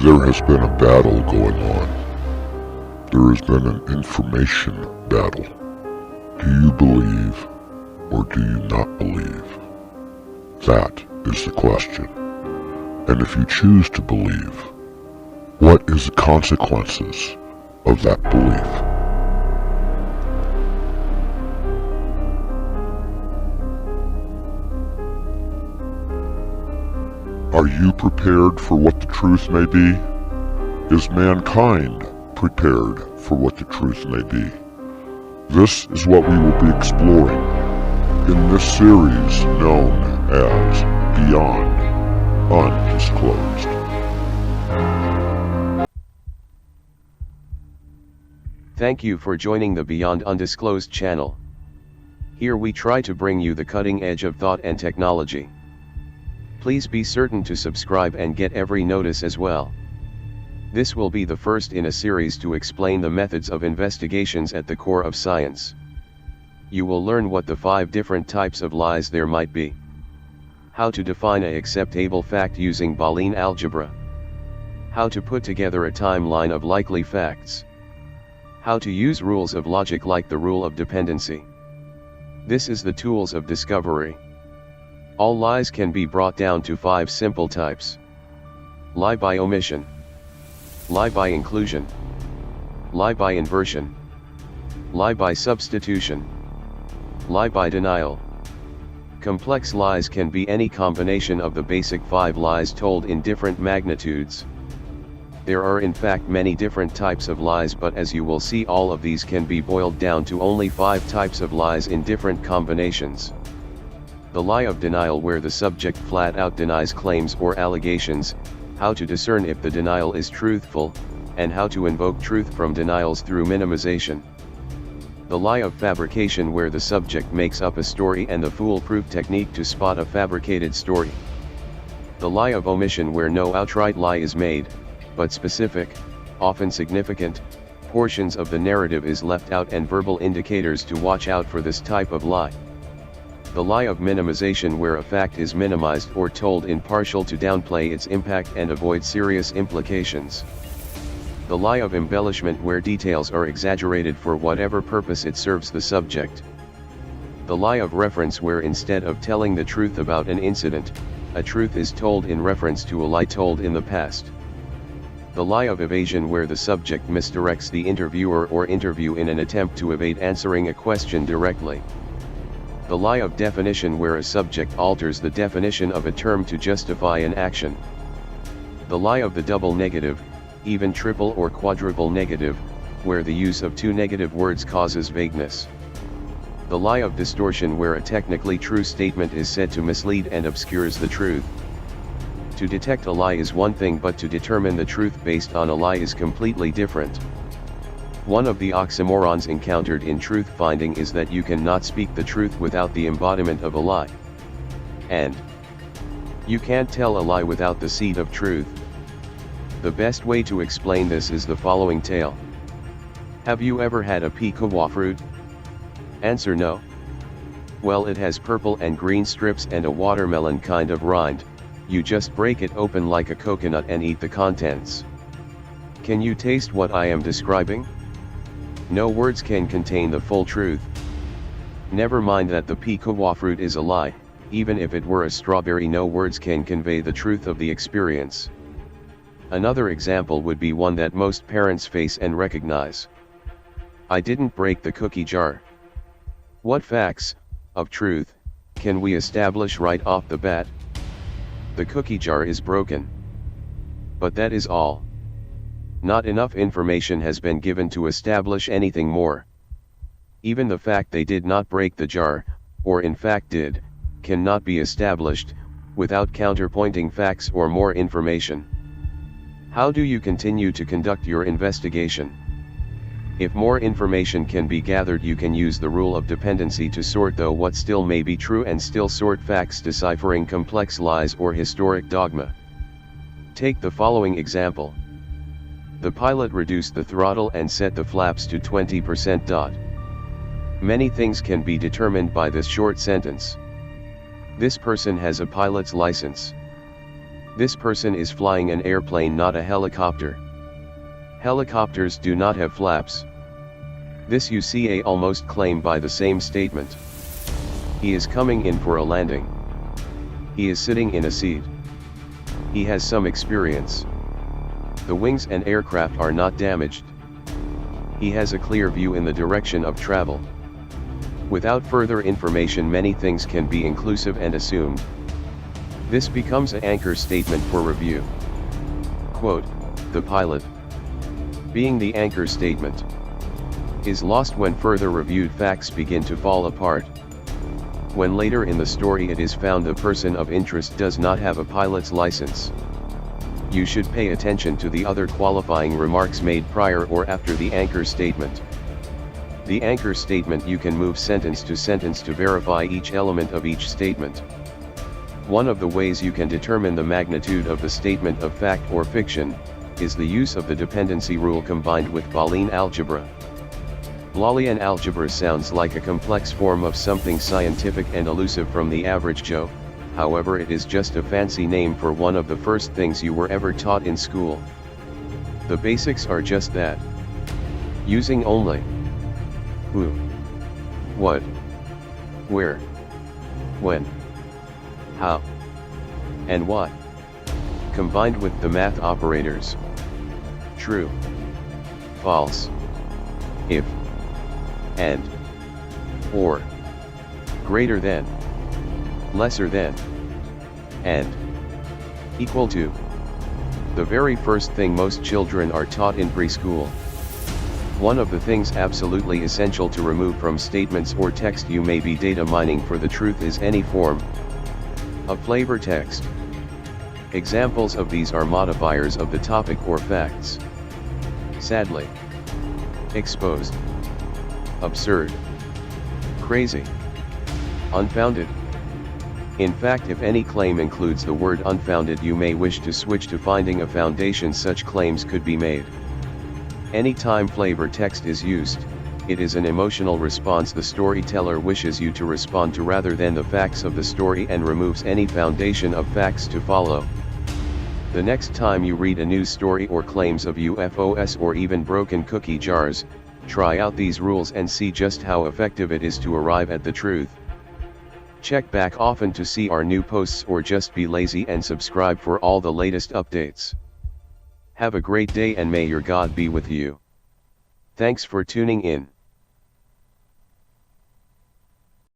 There has been a battle going on. There has been an information battle. Do you believe or do you not believe? That is the question. And if you choose to believe, what is the consequences of that belief? Are you prepared for what the truth may be? Is mankind prepared for what the truth may be? This is what we will be exploring in this series known as Beyond Undisclosed. Thank you for joining the Beyond Undisclosed channel. Here we try to bring you the cutting edge of thought and technology. Please be certain to subscribe and get every notice as well. This will be the first in a series to explain the methods of investigations at the core of science. You will learn what the 5 different types of lies there might be. How to define an acceptable fact using Boolean algebra. How to put together a timeline of likely facts. How to use rules of logic like the rule of dependency. This is the tools of discovery. All lies can be brought down to 5 simple types. Lie by omission. Lie by inclusion. Lie by inversion. Lie by substitution. Lie by denial. Complex lies can be any combination of the basic 5 lies told in different magnitudes. There are in fact many different types of lies, but as you will see, all of these can be boiled down to only 5 types of lies in different combinations. The lie of denial, where the subject flat out denies claims or allegations, how to discern if the denial is truthful, and how to invoke truth from denials through minimization. The lie of fabrication, where the subject makes up a story, and the foolproof technique to spot a fabricated story. The lie of omission, where no outright lie is made, but specific, often significant, portions of the narrative is left out and verbal indicators to watch out for this type of lie. The lie of minimization, where a fact is minimized or told in partial to downplay its impact and avoid serious implications. The lie of embellishment, where details are exaggerated for whatever purpose it serves the subject. The lie of reference, where instead of telling the truth about an incident, a truth is told in reference to a lie told in the past. The lie of evasion, where the subject misdirects the interviewer or interview in an attempt to evade answering a question directly. The lie of definition, where a subject alters the definition of a term to justify an action. The lie of the double negative, even triple or quadruple negative, where the use of 2 negative words causes vagueness. The lie of distortion, where a technically true statement is said to mislead and obscures the truth. To detect a lie is one thing, but to determine the truth based on a lie is completely different. One of the oxymorons encountered in truth finding is that you cannot speak the truth without the embodiment of a lie. And you can't tell a lie without the seed of truth. The best way to explain this is the following tale. Have you ever had a pecan fruit? Answer: no. Well, it has purple and green strips and a watermelon kind of rind. You just break it open like a coconut and eat the contents. Can you taste what I am describing? No words can contain the full truth. Never mind that the pecan fruit is a lie, even if it were a strawberry, no words can convey the truth of the experience. Another example would be one that most parents face and recognize. I didn't break the cookie jar. What facts, of truth, can we establish right off the bat? The cookie jar is broken. But that is all. Not enough information has been given to establish anything more. Even the fact they did not break the jar, or in fact did, cannot be established, without counterpointing facts or more information. How do you continue to conduct your investigation? If more information can be gathered, you can use the rule of dependency to sort through what still may be true and still sort facts, deciphering complex lies or historic dogma. Take the following example. The pilot reduced the throttle and set the flaps to 20%. Many things can be determined by this short sentence. This person has a pilot's license. This person is flying an airplane, not a helicopter. Helicopters do not have flaps. This UCA almost claim by the same statement. He is coming in for a landing. He is sitting in a seat. He has some experience. The wings and aircraft are not damaged. He has a clear view in the direction of travel. Without further information, many things can be inclusive and assumed. This becomes an anchor statement for review. Quote, the pilot, being the anchor statement, is lost when further reviewed facts begin to fall apart. When later in the story it is found the person of interest does not have a pilot's license. You should pay attention to the other qualifying remarks made prior or after the anchor statement. The anchor statement, you can move sentence to verify each element of each statement. One of the ways you can determine the magnitude of the statement of fact or fiction is the use of the dependency rule combined with Boolean algebra. Boolean algebra sounds like a complex form of something scientific and elusive from the average Joe, however it is just a fancy name for one of the first things you were ever taught in school. The basics are just that. Using only who, what, where, when, how, and what, combined with the math operators true, false, if, and, or, greater than, lesser than, and, equal to. The very first thing most children are taught in preschool. One of the things absolutely essential to remove from statements or text you may be data mining for the truth is any form of flavor text. Examples of these are modifiers of the topic or facts. Sadly, exposed, absurd, crazy, unfounded. In fact, if any claim includes the word unfounded, you may wish to switch to finding a foundation such claims could be made. Anytime flavor text is used, it is an emotional response the storyteller wishes you to respond to rather than the facts of the story, and removes any foundation of facts to follow. The next time you read a news story or claims of UFOs or even broken cookie jars, try out these rules and see just how effective it is to arrive at the truth. Check back often to see our new posts, or just be lazy and subscribe for all the latest updates. Have a great day and may your God be with you. Thanks for tuning in.